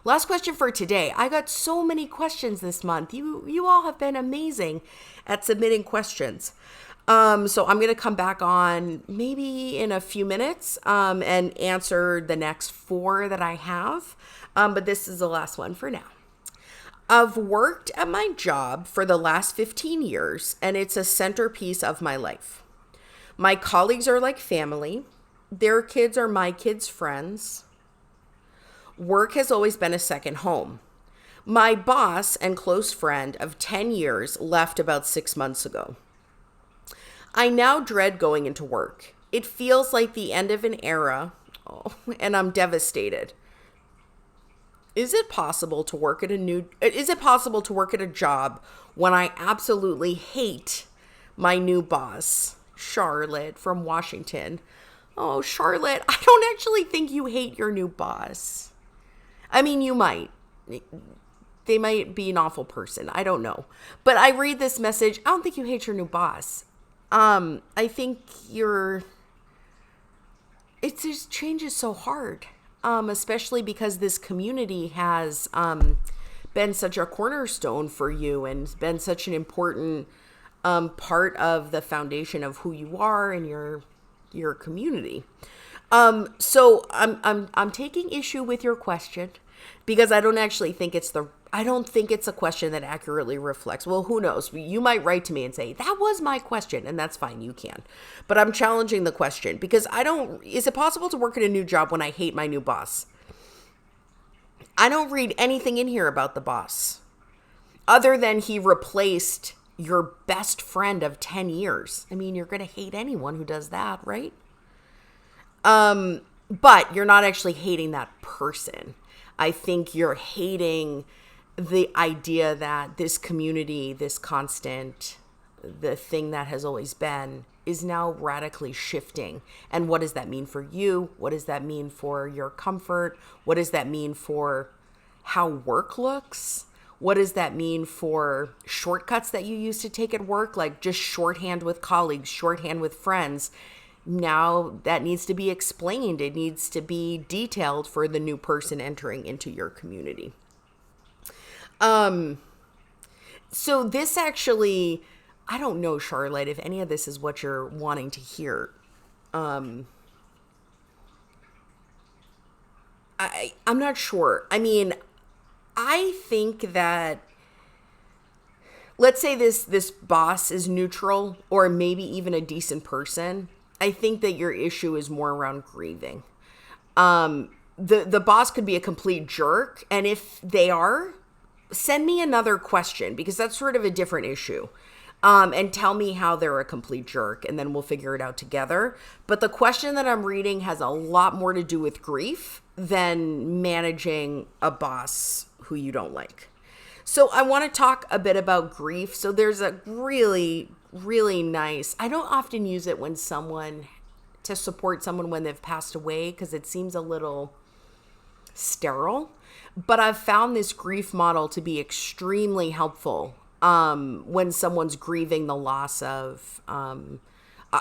Last question for today. I got so many questions this month. You all have been amazing at submitting questions. So I'm going to come back on maybe in a few minutes and answer the next 4 that I have. But this is the last one for now. I've worked at my job for the last 15 years, and it's a centerpiece of my life. My colleagues are like family. Their kids are my kids' friends. Work has always been a second home. My boss and close friend of 10 years left about 6 months ago. I now dread going into work. It feels like the end of an era, and I'm devastated. Is it possible to work at a job when I absolutely hate my new boss, Charlotte from Washington? Oh, Charlotte, I don't actually think you hate your new boss. I mean, you might. They might be an awful person. I don't know. But I read this message. I don't think you hate your new boss. I think it just changes so hard. Especially because this community has been such a cornerstone for you and been such an important part of the foundation of who you are and your community. So I'm taking issue with your question because I don't think it's a question that accurately reflects. Well, who knows? You might write to me and say, that was my question, and that's fine. You can. But I'm challenging the question because is it possible to work at a new job when I hate my new boss? I don't read anything in here about the boss other than he replaced your best friend of 10 years. I mean, you're going to hate anyone who does that, right? But you're not actually hating that person. I think you're hating the idea that this community, this constant, the thing that has always been, is now radically shifting. And what does that mean for you? What does that mean for your comfort? What does that mean for how work looks? What does that mean for shortcuts that you used to take at work, like just shorthand with colleagues, shorthand with friends? Now that needs to be explained. It needs to be detailed for the new person entering into your community. So this actually, I don't know, Charlotte, if any of this is what you're wanting to hear. I'm not sure. I mean, I think that, let's say this boss is neutral or maybe even a decent person. I think that your issue is more around grieving. The boss could be a complete jerk. And if they are, send me another question because that's sort of a different issue. And tell me how they're a complete jerk and then we'll figure it out together. But the question that I'm reading has a lot more to do with grief than managing a boss who you don't like. So I want to talk a bit about grief. So there's a really, really nice, I don't often use it to support someone when they've passed away because it seems a little sterile. But I've found this grief model to be extremely helpful when someone's grieving the loss of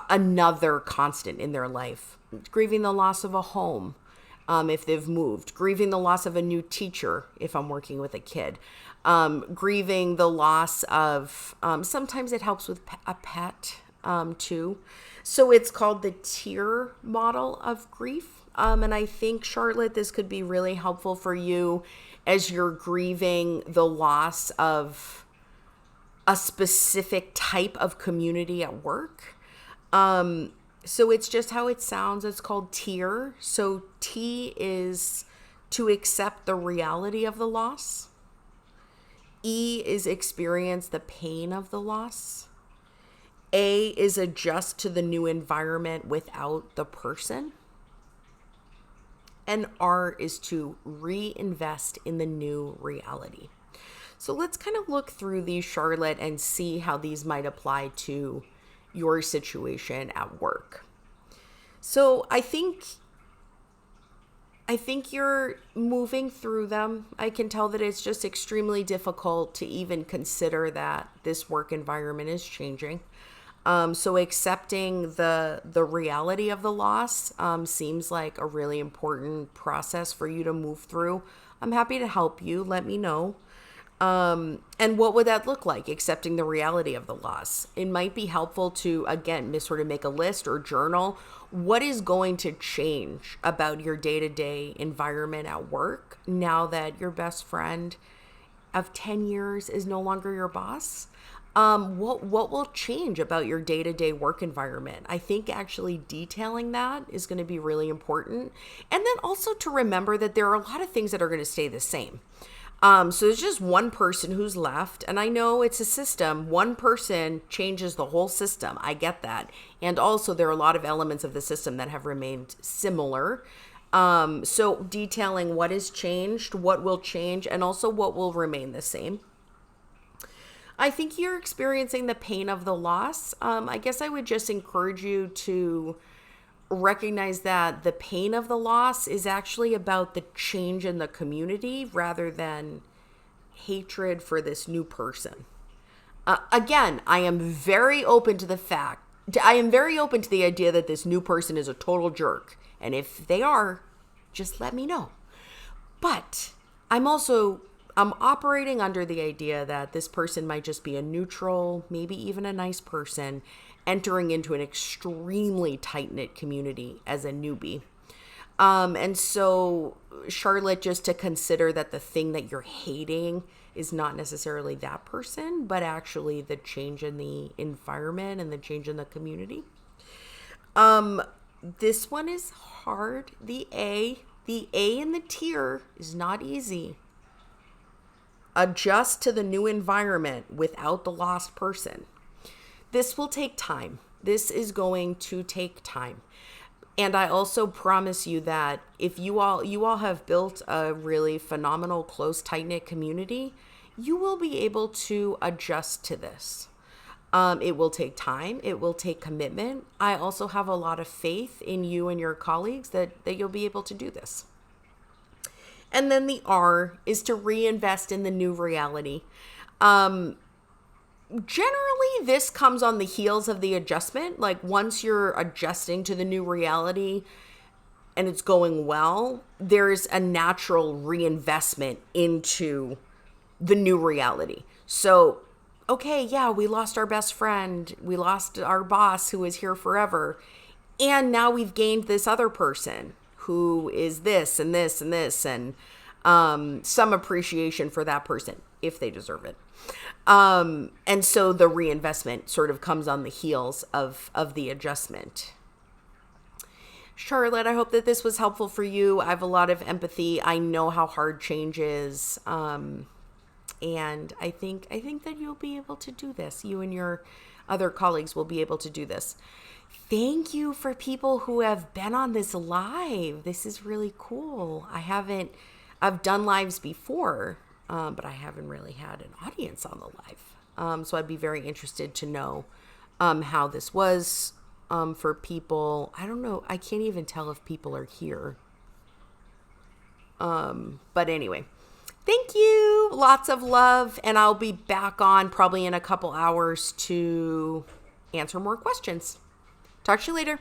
another constant in their life, grieving the loss of a home if they've moved, grieving the loss of a new teacher if I'm working with a kid, grieving the loss of, sometimes it helps with a pet too. So it's called the tier model of grief. And I think, Charlotte, this could be really helpful for you as you're grieving the loss of a specific type of community at work. So it's just how it sounds. It's called tier. So T is to accept the reality of the loss. E is experience the pain of the loss. A is adjust to the new environment without the person. And R is to reinvest in the new reality. So let's kind of look through these, Charlotte, and see how these might apply to your situation at work. So I think you're moving through them. I can tell that it's just extremely difficult to even consider that this work environment is changing. So accepting the reality of the loss seems like a really important process for you to move through. I'm happy to help you. Let me know. And what would that look like, accepting the reality of the loss? It might be helpful to, again, sort of make a list or journal. What is going to change about your day-to-day environment at work now that your best friend of 10 years is no longer your boss? What will change about your day-to-day work environment? I think actually detailing that is going to be really important. And then also to remember that there are a lot of things that are going to stay the same. So there's just one person who's left, and I know it's a system. One person changes the whole system. I get that. And also there are a lot of elements of the system that have remained similar. So detailing what has changed, what will change, and also what will remain the same. I think you're experiencing the pain of the loss. I guess I would just encourage you to recognize that the pain of the loss is actually about the change in the community rather than hatred for this new person. Again, I am very open to the idea that this new person is a total jerk. And if they are, just let me know. But I'm operating under the idea that this person might just be a neutral, maybe even a nice person, entering into an extremely tight-knit community as a newbie. And so, Charlotte, just to consider that the thing that you're hating is not necessarily that person, but actually the change in the environment and the change in the community. This one is hard. The A in the tier is not easy. Adjust to the new environment without the lost person. This will take time. This is going to take time. And I also promise you that if you all have built a really phenomenal, close, tight-knit community, you will be able to adjust to this. It will take time. It will take commitment. I also have a lot of faith in you and your colleagues that you'll be able to do this. And then the R is to reinvest in the new reality. Generally, this comes on the heels of the adjustment. Like once you're adjusting to the new reality and it's going well, there's a natural reinvestment into the new reality. So, okay, yeah, we lost our best friend. We lost our boss who is here forever. And now we've gained this other person who is this and this and this, and some appreciation for that person if they deserve it. And so the reinvestment sort of comes on the heels of the adjustment. Charlotte, I hope that this was helpful for you. I have a lot of empathy. I know how hard change is. And I think that you'll be able to do this. You and your other colleagues will be able to do this. Thank you for people who have been on this live. This is really cool. I've done lives before, but I haven't really had an audience on the live. So I'd be very interested to know how this was for people. I don't know. I can't even tell if people are here. But anyway, thank you. Lots of love. And I'll be back on probably in a couple hours to answer more questions. Talk to you later.